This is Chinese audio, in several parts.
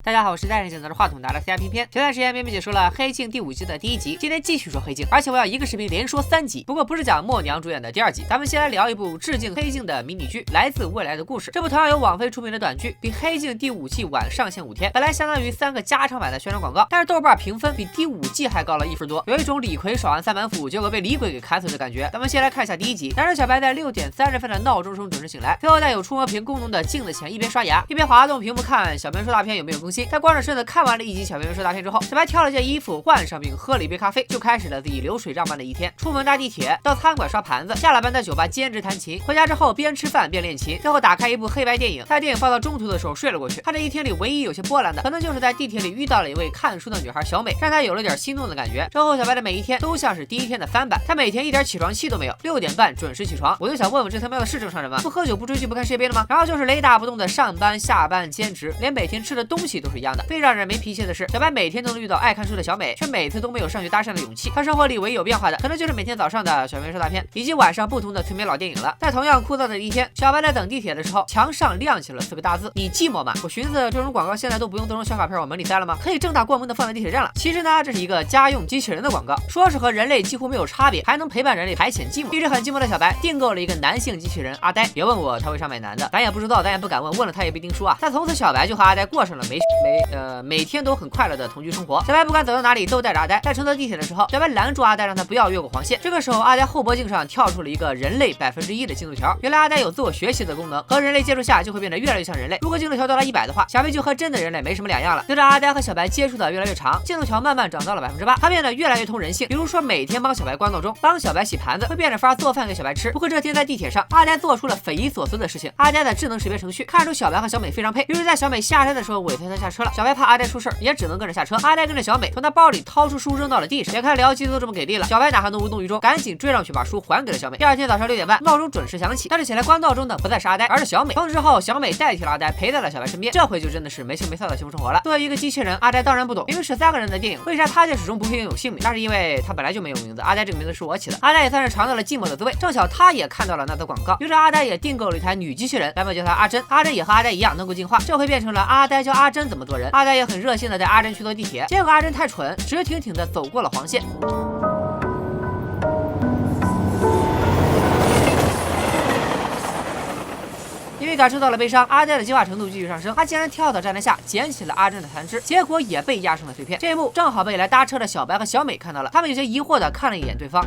大家好，我是带着镜头的话筒拿着 CIP 片。前段时间明明解说了《黑镜》第5季的第1集，今天继续说《黑镜》，而且我要一个视频连说3集。不过不是讲默娘主演的第2集，咱们先来聊一部致敬《黑镜》的迷你剧《来自未来的故事》。这部同样由网飞出品的短剧，比《黑镜》第5季晚上线5天，本来相当于3个加长版的宣传广告，但是豆瓣评分比第5季还高了1分多，有一种李逵爽完3板斧，结果被李鬼给砍死的感觉。咱们先来看一下第1集，男主小白在6点30分的闹钟中准时醒来，最后在有触摸屏功能的镜子前一边刷牙一边滑动屏幕看小编说大片有没有更新。在光着身子看完了1集小编说大片之后，小白挑了件衣服换上并喝了一杯咖啡，就开始了自己流水账般的一天。出门搭地铁，到餐馆刷盘子，下了班在酒吧兼职弹琴，回家之后边吃饭边练琴，最后打开一部黑白电影，在电影放到中途的时候睡了过去。他这一天里唯一有些波澜的，可能就是在地铁里遇到了一位看书的女孩小美，让他有了点心动的感觉。之后小白的每一天都像是第一天的翻版，他每天一点起床气都没有，6点半准时起床。我就想问问这他妈的是正常人吗？不喝酒不追剧不看世界杯了吗？然后就是雷打不动的上班下班兼职，连每天吃的东西都是一样的。最让人没脾气的是，小白每天都能遇到爱看书的小美，却每次都没有上去搭讪的勇气。他生活里唯一有变化的，可能就是每天早上的小编说大片，以及晚上不同的催眠老电影了。在同样枯燥的一天，小白在等地铁的时候，墙上亮起了4个大字：你寂寞吗？我寻思这种广告现在都不用登小卡片往门里塞了吗？可以正大光明的放在地铁站了。其实呢，这是一个家用机器人的广告，说是和人类几乎没有差别，还能陪伴人类排遣寂寞。一直很寂寞的小白订购了一个男性机器人阿呆，别问我他为啥买男的，咱也不知道，咱也不敢问，问了他也不一定说啊。但从此小白就和阿呆过上了每天都很快乐的同居生活。小白不管走到哪里都带着阿呆，在乘坐地铁的时候，小白拦住阿呆，让他不要越过黄线。这个时候，阿呆后脖颈上跳出了一个人类1%的进度条。原来阿呆有自我学习的功能，和人类接触下就会变得越来越像人类。如果进度条到达100的话，小白就和真的人类没什么两样了。随着阿呆和小白接触的越来越长，进度条慢慢涨到了8%，他变得越来越通人性。比如说每天帮小白关闹钟，帮小白洗盘子，会变着法做饭给小白吃。不过这天在地铁上，阿呆做出了匪夷所思的事情。阿呆的智能识别程序看出小白和小美非常配，于是在小美下车的时候尾随她下车了。小白怕阿呆出事，也只能跟着下车。阿呆跟着小美从他包里掏出书扔到了地上。眼看僚机都这么给力了，小白哪还能无动于衷，赶紧追上去把书还给了小美。第二天早上6点半，闹钟准时响起，但是起来关闹钟的不再是阿呆，而是小美。从此之后，小美代替了阿呆，陪在了小白身边。这回就真的是没羞没臊的幸福生活了。作为一个机器人，阿呆当然不懂，明明是3个人的电影，为啥他就始终不配拥有姓名？那是因为他本来就没有名字，阿呆这个名字是我起的。阿呆也算是尝到了寂寞的滋味，正巧他也看到了那则广告，于是阿呆也订购了一台女机器人，咱们叫她阿珍。阿珍也和阿呆一样能够进化，这回变成了阿呆教阿珍怎么做人。阿呆也很热心的带阿珍去坐地铁，结果阿珍太蠢，直挺挺的走过了黄线。因为感受到了悲伤，阿呆的进化程度继续上升，他竟然跳到站台下捡起了阿珍的残肢，结果也被压成了碎片。这一幕正好被来搭车的小白和小美看到了，他们有些疑惑的看了一眼对方。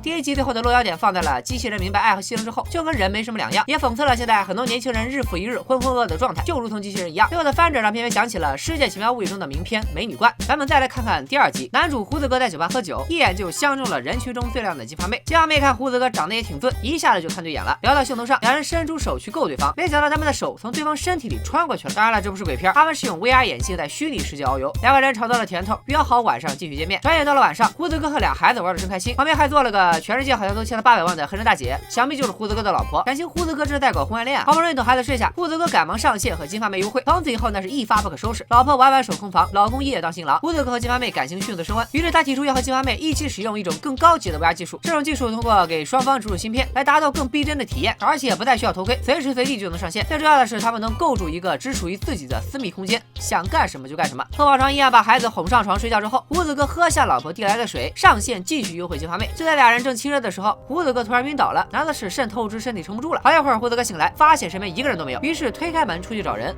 第1集最后的落脚点放在了机器人明白爱和牺牲之后就跟人没什么两样，也讽刺了现在很多年轻人日复一日浑浑噩的状态，就如同机器人一样。最后的翻转让片尾响起了《世界奇妙物语》中的名篇《美女关》。咱们再来看看第2集，男主胡子哥在酒吧喝酒，一眼就相中了人群中最靓的金发妹。金发妹看胡子哥长得也挺俊，一下子就看对眼了。聊到兴头上，两人伸出手去够对方，没想到他们的手从对方身体里穿过去了。当然了，这不是鬼片，他们是用 VR 眼镜在虚拟世界遨游。2个人尝到了甜头，约好晚上继续见面。转眼到了晚上，胡子哥和俩孩子玩得真开心，旁边还坐了个全世界好像都欠了800万的黑人大姐，想必就是胡子哥的老婆。感情胡子哥这是在搞婚外恋啊！好不容易等孩子睡下，胡子哥赶忙上线和金发妹幽会，从此以后那是一发不可收拾。老婆晚晚守空房，老公夜夜当新郎。胡子哥和金发妹感情迅速升温，于是他提出要和金发妹一起使用一种更高级的 VR 技术。这种技术通过给双方植入芯片来达到更逼真的体验，而且不再需要头盔，随时随地就能上线。最重要的是，他们能构筑一个只属于自己的私密空间，想干什么就干什么。和往常一样把孩子哄上床睡觉之后，胡子哥喝下老婆递来的水，上线继续幽会金发妹。就在俩人正亲热的时候，胡子哥突然晕倒了，难道是肾透支身体撑不住了？好一会儿胡子哥醒来，发现身边一个人都没有，于是推开门出去找人。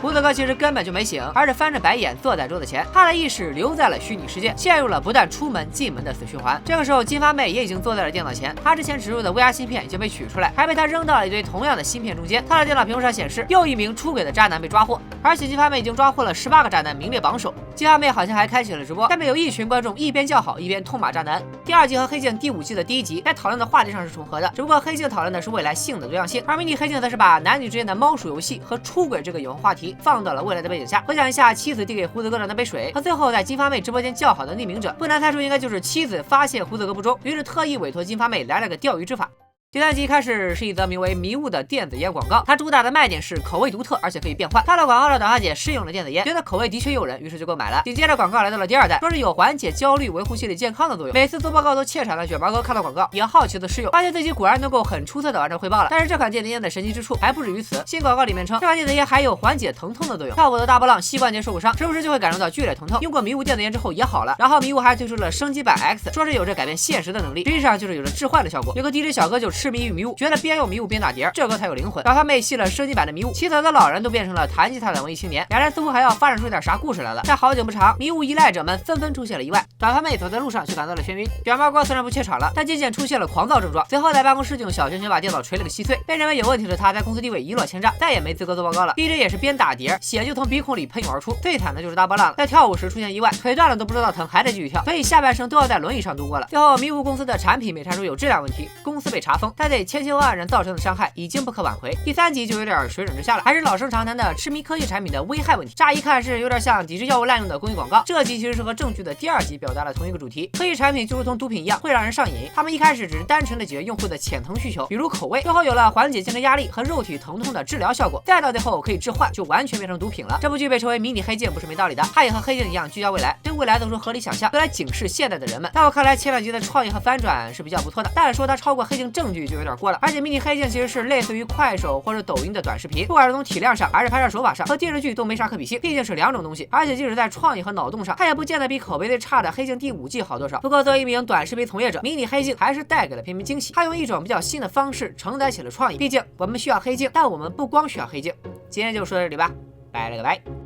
胡子哥其实根本就没醒，而是翻着白眼坐在桌子前，他的意识留在了虚拟世界，陷入了不断出门进门的死循环。这个时候，金发妹也已经坐在了电脑前，她之前植入的 VR 芯片已经被取出来，还被她扔到了一堆同样的芯片中间。她的电脑屏幕上显示，又一名出轨的渣男被抓获，而且金发妹已经抓获了18个渣男，名列榜首。金发妹好像还开启了直播，下面有一群观众一边叫好一边痛骂渣男。第2集和黑镜第5季的第1集在讨论的话题上是重合的，只不过黑镜讨论的是未来性的多样性，而迷你黑镜则是把男女之间的猫鼠游戏和出轨这个永恒话题放到了未来的背景下。回想一下妻子递给胡子哥的那杯水，和最后在金发妹直播间叫好的匿名者，不难猜出应该就是妻子发现胡子哥不忠，于是特意委托金发妹来了个钓鱼执法。第3集一开始是一则名为迷雾的电子烟广告，它主打的卖点是口味独特，而且可以变换。看了广告的导大姐试用了电子烟，觉得口味的确诱人，于是就购买了。紧接着广告来到了第2弹，说是有缓解焦虑、维护心理健康的作用。每次做报告都怯场的卷毛哥看到广告，也好奇的试用，发现自己果然能够很出色的完成汇报了。但是这款电子烟的神奇之处还不止于此，新广告里面称这款电子烟还有缓解疼痛的作用。跳舞的大波浪膝关节受过伤，时不时就会感受到剧烈疼痛，用过迷雾电子烟之后也好了。然后迷雾还推出了升级版 X， 说是有着改变现实的能力，实际上就是有着置换的效果。有个 DJ 小哥就痴迷于迷雾，觉得边用迷雾边打碟，这歌才有灵魂。短发妹吸了升级版的迷雾，齐泽的老人都变成了弹吉他的文艺青年，两人似乎还要发展出点啥故事来了。但好景不长，迷雾依赖者们纷纷出现了意外，短发妹走在路上却感到了眩晕。卷毛哥虽然不怯场了，但渐渐出现了狂躁症状，随后在办公室就用小拳拳把电脑捶了个稀碎。被认为有问题的他在公司地位一落千丈，再也没资格做报告了。DJ 也是边打碟，血就从鼻孔里喷涌而出。最惨的就是大波浪在跳舞时出现意外，腿断了都不知道疼，还得继续跳，所以下半生都要在轮椅上度过了。最后迷雾公司的产品被查出有质量问题，公司被查封，但对千千万万人造成的伤害已经不可挽回。第3集就有点水准之下了，还是老生常谈的痴迷科技产品的危害问题。乍一看是有点像抵制药物滥用的公益广告，这集其实是和正剧的第2集表达了同一个主题。科技产品就如同毒品一样，会让人上瘾。他们一开始只是单纯的解决用户的潜疼需求，比如口味，最后有了缓解精神压力和肉体疼痛的治疗效果，再到最后可以置换，就完全变成毒品了。这部剧被称为迷你黑镜不是没道理的，它也和黑镜一样聚焦未来，对未来做出合理想象，用来警示现代的人们。在我看来，前2集的创意和翻转是比较不错的，但是说它超过黑镜正剧就有点过了。而且迷你黑镜其实是类似于快手或者抖音的短视频，不管是从体量上还是拍摄手法上，和电视剧都没啥可比性，毕竟是2种东西。而且即使在创意和脑洞上，它也不见得比口碑最差的《黑镜》第5季好多少。不过作为一名短视频从业者，迷你黑镜还是带给了片迷惊喜。它用一种比较新的方式承载起了创意，毕竟我们需要黑镜，但我们不光需要黑镜。今天就说到这里吧，拜了个拜。